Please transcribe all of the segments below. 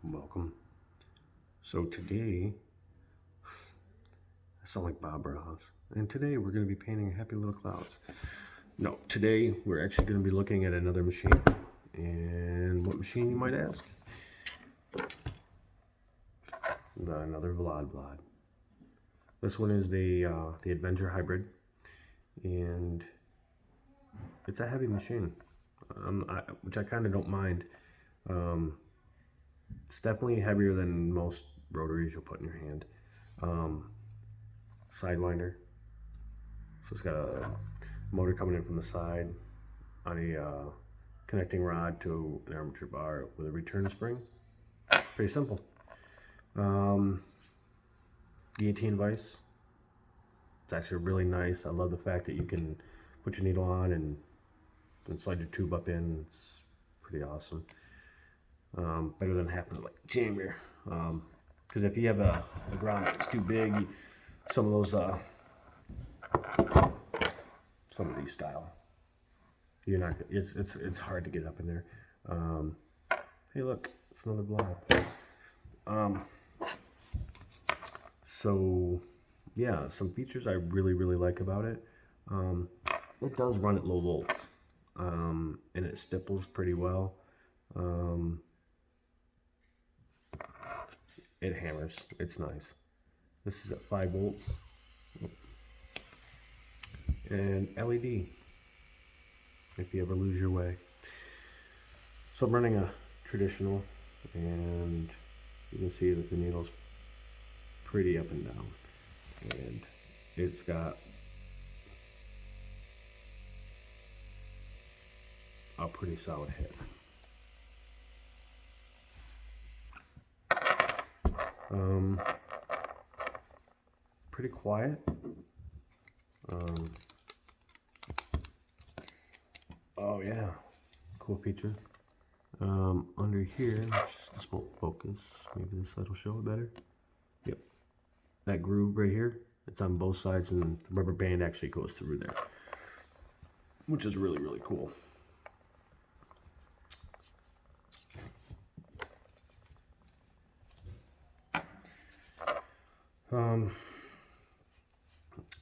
Welcome. So today, I sound like Bob Ross, and today we're going to be painting happy little clouds. No, today we're actually going to be looking at another machine. And what machine, you might ask? Another Vlad Blad. This one is the Avenger Hybrid, and it's a heavy machine, which I kind of don't mind. It's definitely heavier than most rotaries you'll put in your hand. Sidewinder. So it's got a motor coming in from the side on a connecting rod to an armature bar with a return spring. Pretty simple. Guillotine vise. It's actually really nice. I love the fact that you can put your needle on and slide your tube up in. It's pretty awesome. Better than having to like jam your, because if you have a ground that's too big, some of those, some of these style, you're not. It's hard to get up in there. Hey, look, it's another blob. So yeah, some features I really like about it. It does run at low volts, and it stipples pretty well. It hammers. It's nice. This is at 5 volts and LED if you ever lose your way. So I'm running a traditional, and you can see that the needle's pretty up and down, and it's got a pretty solid hit. Pretty quiet. Oh yeah, cool feature. Under here, this won't focus. Maybe this side will show it better. Yep, that groove right here, it's on both sides, and the rubber band actually goes through there, which is really cool.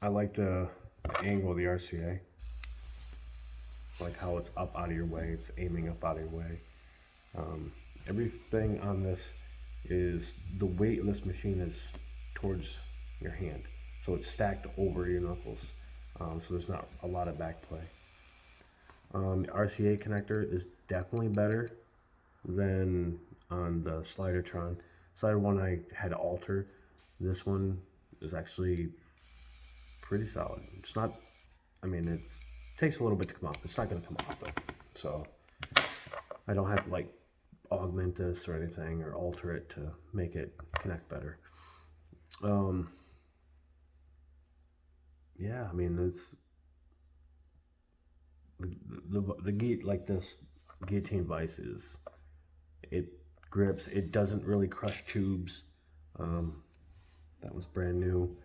I like the angle of the RCA. Like how it's up out of your way, it's aiming up out of your way. Everything on this is, the weight of this machine is towards your hand, so it's stacked over your knuckles, so there's not a lot of back play. The RCA connector is definitely better than on the Slidertron. Slider one I had to alter. This one is actually pretty solid. It's not, I mean, it takes a little bit to come off. It's not going to come off though, so I don't have to like augment this or anything or alter it to make it connect better. Yeah, I mean, it's the like this guillotine vise is, it grips. It doesn't really crush tubes. That was brand new.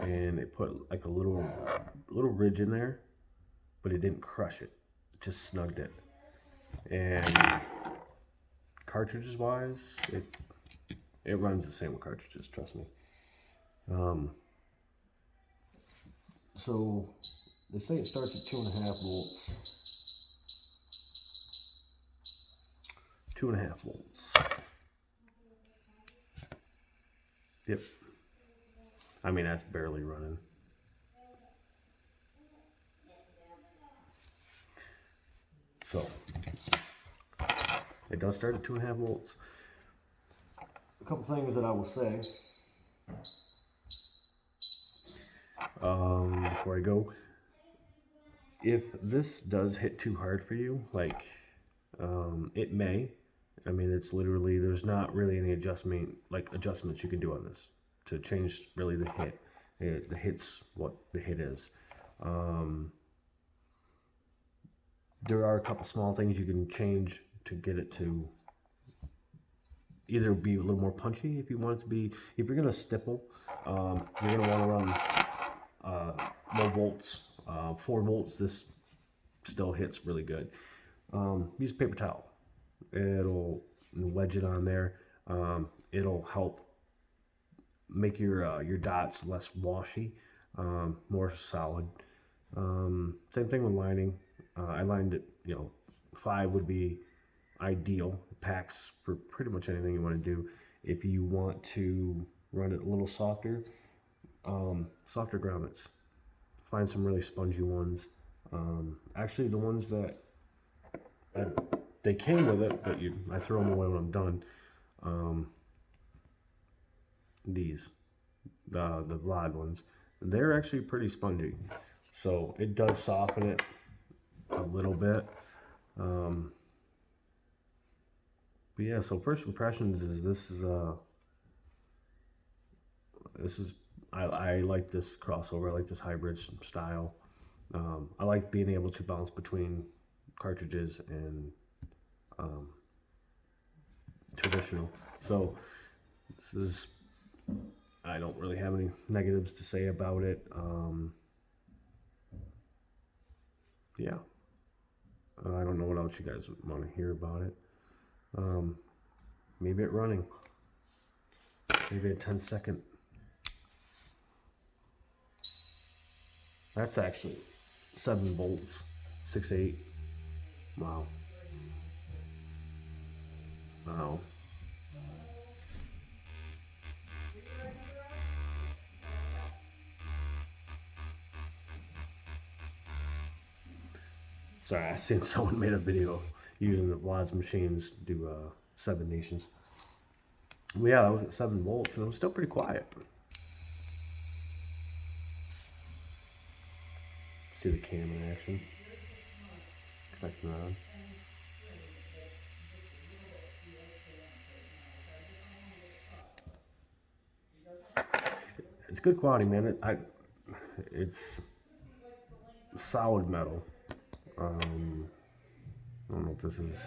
And it put like a little ridge in there, but it didn't crush it. It just snugged it. And cartridges wise, it runs the same with cartridges, trust me. So they say it starts at 2.5 volts. 2.5 volts. Yep. I mean, that's barely running. So it does start at 2.5 volts. A couple things that I will say before I go. If this does hit too hard for you, like it may. I mean, it's literally, there's not really any adjustments you can do on this to change really the hit. The hit's what the hit is. There are a couple small things you can change to get it to either be a little more punchy if you want it to be. If you're gonna stipple, you're gonna want to run low volts. 4 volts. This still hits really good. Use paper towel. It'll wedge it on there. It'll help make your dots less washy, more solid. Same thing with lining. I lined it, 5 would be ideal. It packs for pretty much anything you want to do. If you want to run it a little softer, softer grommets. Find some really spongy ones. Actually, the ones that they came with it, but I throw them away when I'm done. These, the Vlad ones, they're actually pretty spongy, so it does soften it a little bit. But yeah, so first impressions is this is I like this crossover. I like this hybrid style. I like being able to bounce between cartridges and traditional. So this is, I don't really have any negatives to say about it. Yeah, I don't know what else you guys want to hear about it. Maybe it running, maybe a 10-second. That's actually 7 volts, 6/8. Wow. Wow. Sorry, I seen someone made a video using the Vlad's machines to do 7 nations. Well, yeah, that was at 7 volts, and it was still pretty quiet. See the cam in action. Connecting on. It's good quality, man. It's solid metal. I don't know if this is,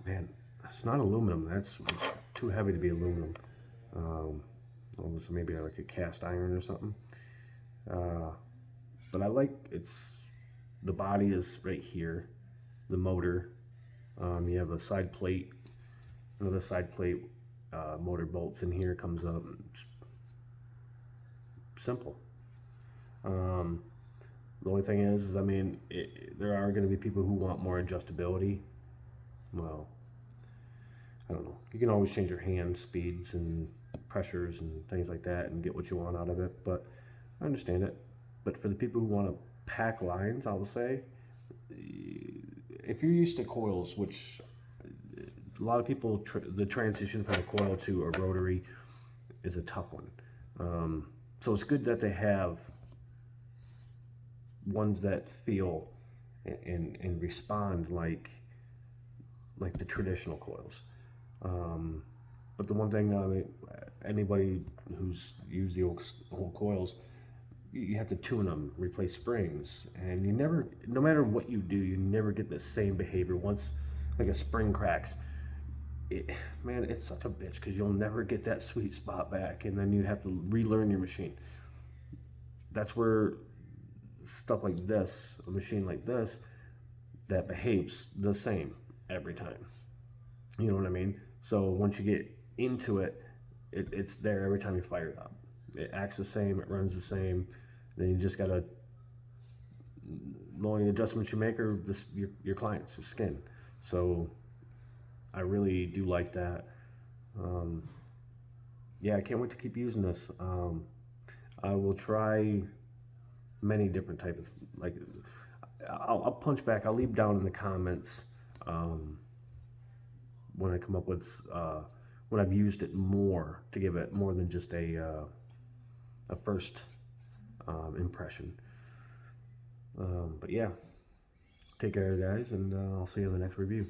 man, it's not aluminum. It's too heavy to be aluminum. Well, this maybe like a cast iron or something. But I like the body is right here, the motor. You have a side plate, another side plate, motor bolts in here, comes up. Simple. The only thing is I mean, there are going to be people who want more adjustability. Well, I don't know. You can always change your hand speeds and pressures and things like that and get what you want out of it, but I understand it. But for the people who want to pack lines, I will say, if you're used to coils, which a lot of people, the transition from a coil to a rotary is a tough one. So it's good that they have ones that feel and respond like the traditional coils. But the one thing, anybody who's used the old coils, you have to tune them, replace springs, and you never, no matter what you do, you never get the same behavior. Once like a spring cracks, man, it's such a bitch because you'll never get that sweet spot back, and then you have to relearn your machine. That's where stuff like this, a machine like this, that behaves the same every time. You know what I mean? So once you get into it, it's there every time you fire it up. It acts the same, it runs the same. Then you just gotta, the only adjustments you make are your client's skin. So I really do like that. Yeah, I can't wait to keep using this. I will try many different type of, like, I'll punch back. I'll leave down in the comments when I come up with when I've used it more, to give it more than just a first impression. But yeah, take care, guys, and I'll see you in the next review.